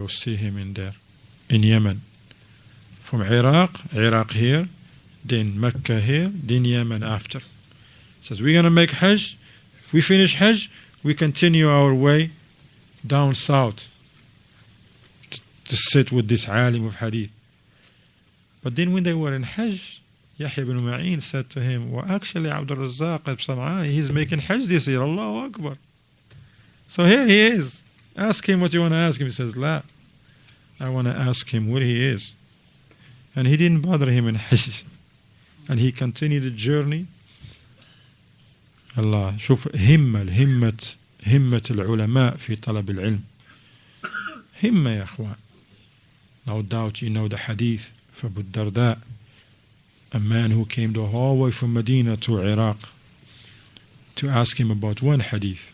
see him in there, in Yemen. From Iraq here, then Mecca here, then Yemen after. Says, we're going to make Hajj. If we finish Hajj, we continue our way down south to sit with this alim of hadith. But then when they were in Hajj, Yahya ibn Ma'in said to him, well, actually, Abdul Razzaq ibn San'a, he's making Hajj this year. Allahu Akbar. So here he is. Ask him what you want to ask him. He says, La, I want to ask him where he is. And he didn't bother him in Hajj. And he continued the journey. Allah, شوف همة العلماء في طلب العلم. همة يا أخوان. No doubt you know the hadith of Abu Darda, a man who came the whole way from Medina to Iraq to ask him about one hadith.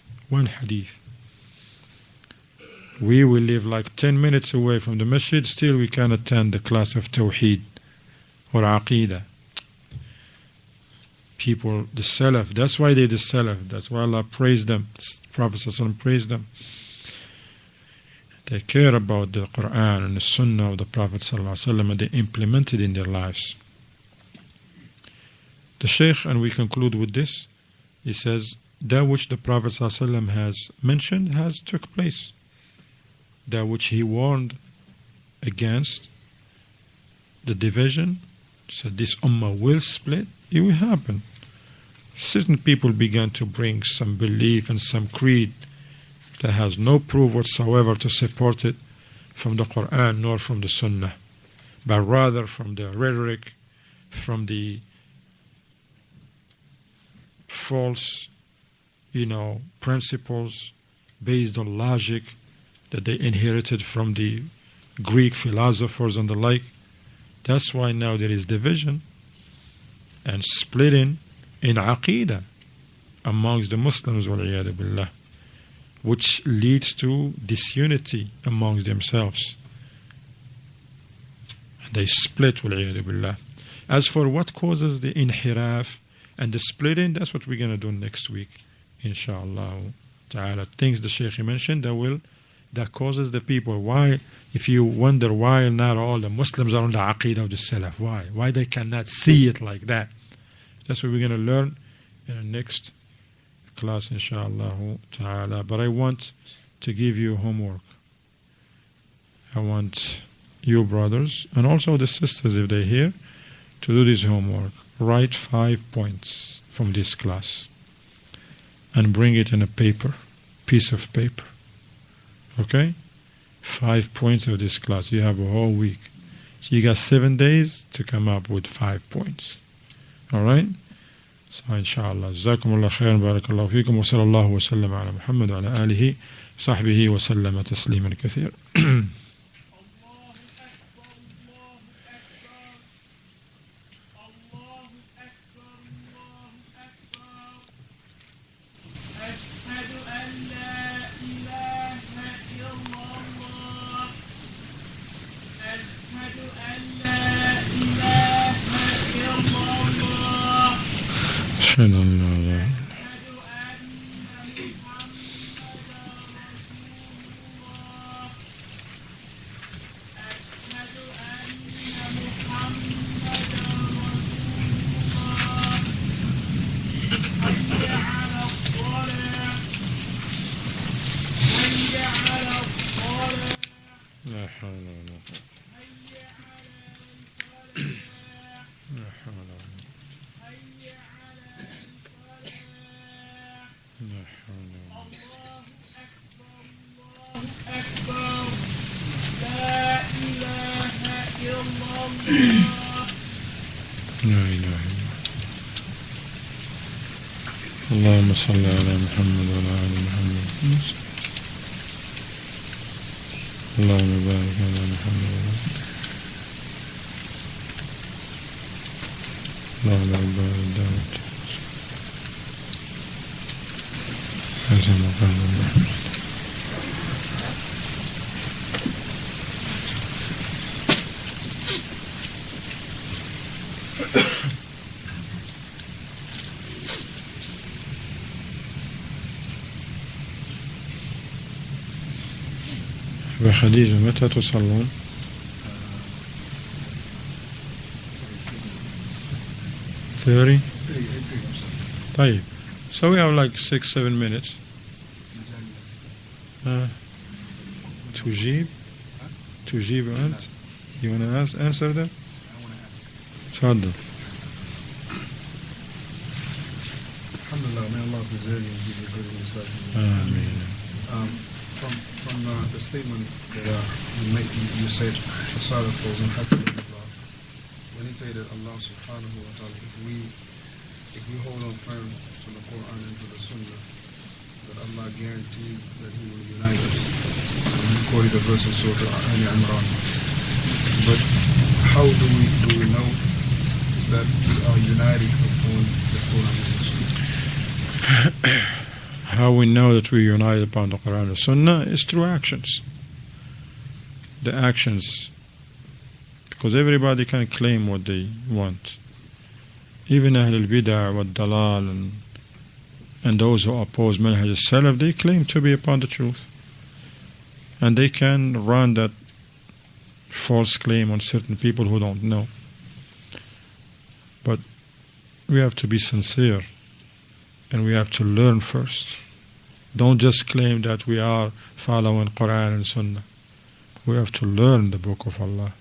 We will live like 10 minutes away from the masjid, still we can attend the class of Tawheed or Aqeedah. People, the Salaf, that's why they the Salaf, that's why Allah praised them, Prophet ﷺ praised them. They care about the Quran and the Sunnah of the Prophet ﷺ, and they implement it in their lives. The Shaykh, and we conclude with this, he says, that which the Prophet ﷺ has mentioned has took place. That which he warned against, the division, said this ummah will split, it will happen. Certain people began to bring some belief and some creed that has no proof whatsoever to support it from the Quran nor from the Sunnah, but rather from the rhetoric, from the false, principles based on logic that they inherited from the Greek philosophers and the like. That's why now there is division and splitting in Aqeedah amongst the Muslims, wal-iyadu billah, which leads to disunity amongst themselves. And they split, wal-iyadu billah. As for what causes the inhiraf and the splitting, that's what we're going to do next week, inshallah ta'ala. Things the Shaykh mentioned that causes the people. Why, if you wonder why not all the Muslims are on the Aqeedah of the Salaf, why they cannot see it like that. That's what we're going to learn in the next class, inshaAllah ta'ala. But I want to give you homework. I want you brothers, and also the sisters if they're here, to do this homework. Write 5 points from this class and bring it in a piece of paper. Okay? 5 points of this class. You have a whole week. So you got 7 days to come up with 5 points. Alright? So inshallah. Jazakumullah khairan, barakallahu feekum, wa sallallahu wa sallam ala Muhammad wa ala alihi, sahbihi wa sallama tasliman kathir. اللهم صل على محمد وعلى آل محمد. اللهم بارك على محمد وعلى اللهم بارك دعوة هذا مقام الله. بخديجة متى تصلون؟ 30. طيب. So we have like 6-7 minutes. تجيب أنت. You want to answer that? تفضل. Alhamdulillah, may Allah preserve you and give you good wisdom. Ameen. From the statement that you said, Shasara falls in Allah. When he said that Allah subhanahu wa ta'ala, if we hold on firm to the Quran and to the Sunnah, that Allah guarantees that He will unite us. And he quoted the verse in Surah Al-Imran. But how do we know that we are united upon the Quran and the Sunnah? How we know that we unite upon the Quran and the Sunnah is through actions. The actions, because everybody can claim what they want. Even Ahl al-Bid'ah wa Dalal and those who oppose Manhaj al-Salaf, they claim to be upon the truth. And they can run that false claim on certain people who don't know. But we have to be sincere. And we have to learn first. Don't just claim that we are following Quran and Sunnah. We have to learn the Book of Allah.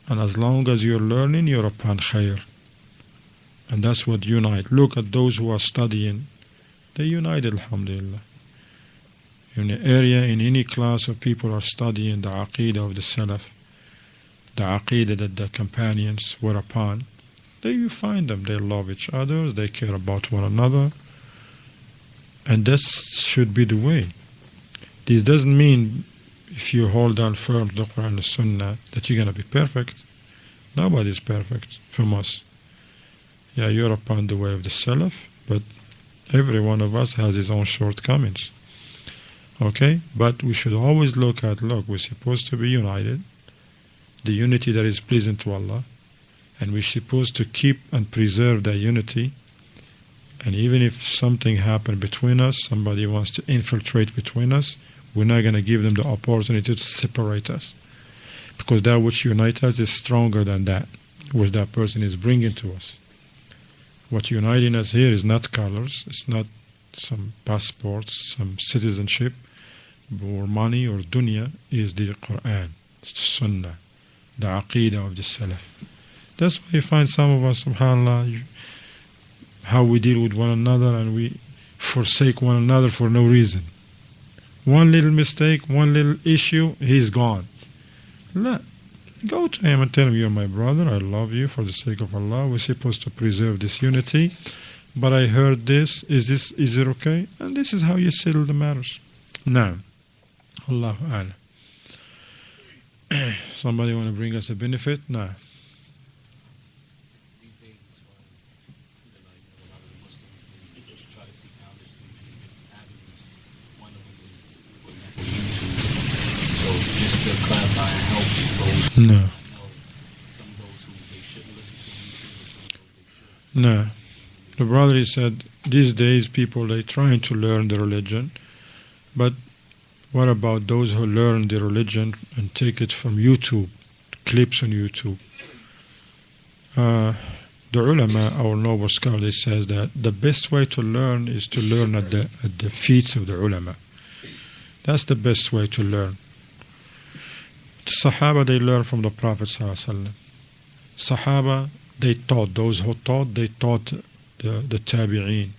And as long as you're learning, you're upon khair. And that's what unite. Look at those who are studying. They united, alhamdulillah. In an area, in any class of people are studying the Aqeedah of the Salaf, the Aqeedah that the companions were upon. There you find them. They love each other. They care about one another. And that should be the way. This doesn't mean if you hold on firm to the Quran and the Sunnah that you're going to be perfect. Nobody's perfect from us. Yeah, you're upon the way of the Salaf, but every one of us has his own shortcomings. Okay? But we should always look, we're supposed to be united. The unity that is pleasing to Allah. And we're supposed to keep and preserve that unity. And even if something happened between us, somebody wants to infiltrate between us, we're not going to give them the opportunity to separate us. Because that which unites us is stronger than that which that person is bringing to us. What uniting us here is not colors, it's not some passports, some citizenship, or money or dunya, is the Quran, it's the Sunnah, the Aqeedah of the Salaf. That's why you find some of us, subhanAllah, how we deal with one another and we forsake one another for no reason. One little mistake, one little issue, he's gone. Go to him and tell him, you're my brother, I love you for the sake of Allah, we're supposed to preserve this unity, but I heard this, is it okay? And this is how you settle the matters. Now, Allahu A'lam. Somebody want to bring us a benefit? No. Just to clarify and help those No. some of those who they shouldn't listen to. No. The brother, he said, these days people, they're trying to learn the religion, but what about those who learn the religion and take it from YouTube, clips on YouTube? The ulama, our noble scholar, says that the best way to learn is to learn at the feet of the ulama. That's the best way to learn. The Sahaba, they learned from the Prophet ﷺ. Sahaba, they taught. Those who taught, they taught the Tabi'een.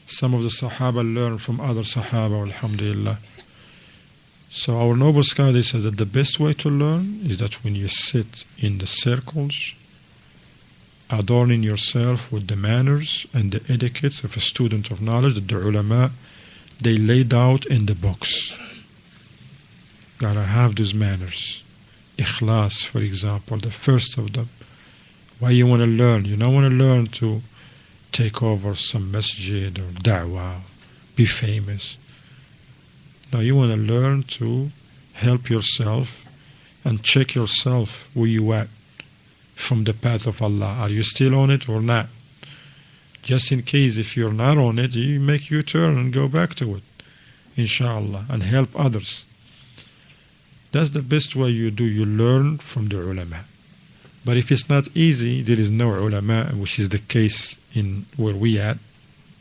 Some of the Sahaba learned from other Sahaba, alhamdulillah. So our noble scholar says that the best way to learn is that when you sit in the circles, adorning yourself with the manners and the etiquettes of a student of knowledge that the ulama, they laid out in the books. Gotta have those manners. Ikhlas, for example, the first of them. Why you want to learn? You don't want to learn to take over some masjid or da'wah, be famous. No, you want to learn to help yourself and check yourself where you at from the path of Allah. Are you still on it or not? Just in case if you're not on it, you make your turn and go back to it, inshallah, and help others. That's the best way you do. You learn from the ulama. But if it's not easy, there is no ulama, which is the case in where we at.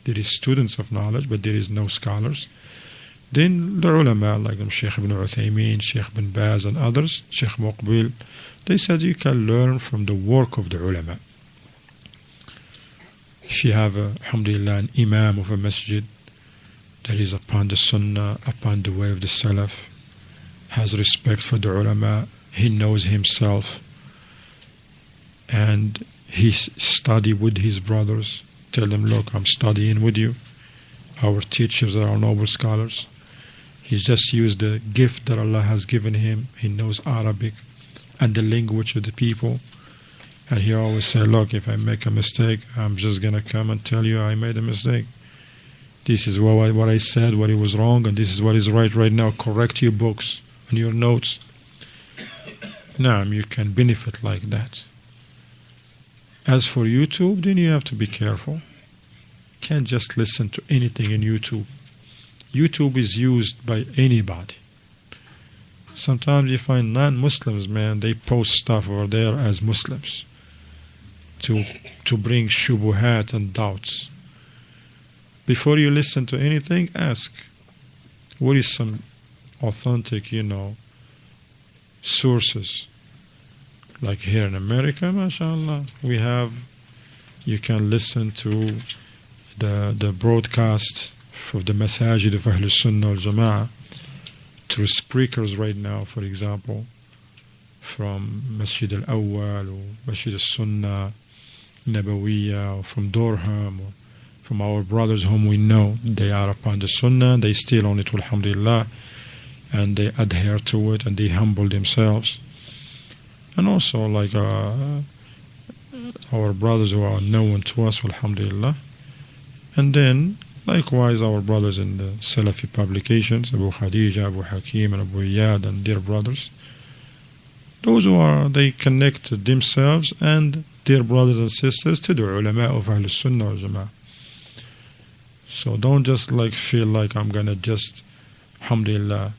There is students of knowledge, but there is no scholars. Then the ulama, like Sheikh ibn Uthaymeen, Sheikh ibn Baz and others, Sheikh Muqbil, they said you can learn from the work of the ulama. If you have, alhamdulillah, an imam of a masjid that is upon the sunnah, upon the way of the salaf, has respect for the ulama, he knows himself, and he study with his brothers, tell them, look, I'm studying with you. Our teachers are our noble scholars. He's just used the gift that Allah has given him. He knows Arabic and the language of the people. And he always say, look, if I make a mistake, I'm just going to come and tell you I made a mistake. This is what I said, what it was wrong, and this is what is right now. Correct your books and your notes. Now you can benefit like that. As for YouTube, then you have to be careful. Can't just listen to anything in YouTube. YouTube is used by anybody. Sometimes you find non-Muslims, man, they post stuff over there as Muslims to bring shubuhat and doubts. Before you listen to anything, ask, what is some authentic, sources? Like here in America, mashallah, you can listen to the broadcast of the Masajid of Ahlul Sunnah wal Jama'ah through speakers right now, for example, from Masjid al-Awwal or Masjid al-Sunnah, Nabawiyya, or from Durham, or from our brothers whom we know they are upon the Sunnah, they still on it, alhamdulillah, and they adhere to it and they humble themselves. And also like our brothers who are known to us, alhamdulillah. And then likewise our brothers in the Salafi publications, Abu Khadija, Abu Hakim and Abu Iyad and their brothers. Those they connect themselves and their brothers and sisters to the ulama of Ahlul Sunnah wal Jama'ah. So don't just feel like I'm gonna just, alhamdulillah,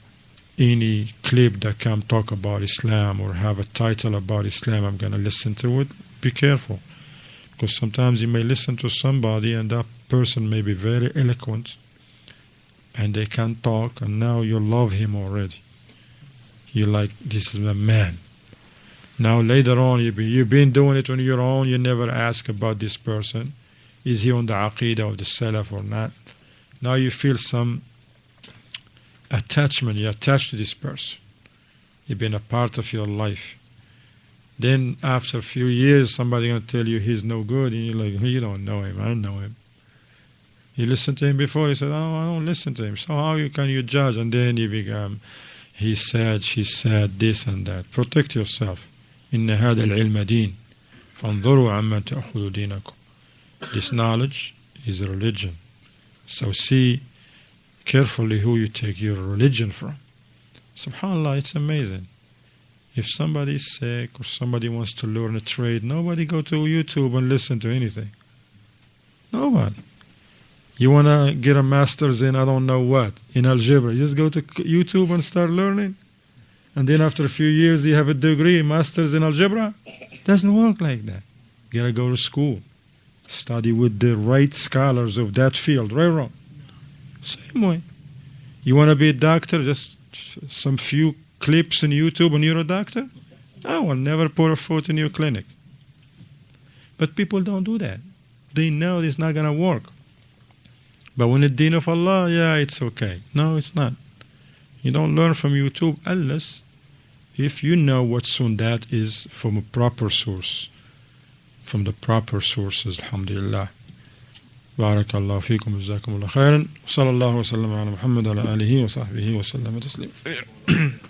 any clip that can talk about Islam or have a title about Islam, I'm gonna listen to it. Be careful. Because sometimes you may listen to somebody and that person may be very eloquent and they can talk, and now you love him already. You're like, this is a man. Now later on, you've been doing it on your own, you never ask about this person. Is he on the Aqeedah of the Salaf or not? Now you feel some attachment, you're attached to this person. You've been a part of your life. Then after a few years, somebody going to tell you he's no good, and you're like, you don't know him, I know him. You listened to him before, he said, oh, I don't listen to him. So how can you judge? And then you become, he said, she said, this and that. Protect yourself. إن هذا العلم دين فانظروا عمن تأخذوا دينكم. This knowledge is a religion. So see carefully who you take your religion from. SubhanAllah, it's amazing. If somebody is sick or somebody wants to learn a trade, nobody go to YouTube and listen to anything. Nobody. You want to get a master's in I don't know what, in algebra, you just go to YouTube and start learning. And then after a few years you have a degree, master's in algebra. It doesn't work like that. You got to go to school. Study with the right scholars of that field, right or wrong. Same way. You want to be a doctor, just some few clips on YouTube and you're a doctor? I will never put a foot in your clinic. But people don't do that. They know it's not going to work. But when the deen of Allah, yeah, it's okay. No, it's not. You don't learn from YouTube unless if you know what sundat is from a proper source. From the proper sources, alhamdulillah. Barakallahu feekum, jazakumullah khairan. Sallallahu wa sallam ala Muhammad ala alihi wa sahbihi wa sallam taslim.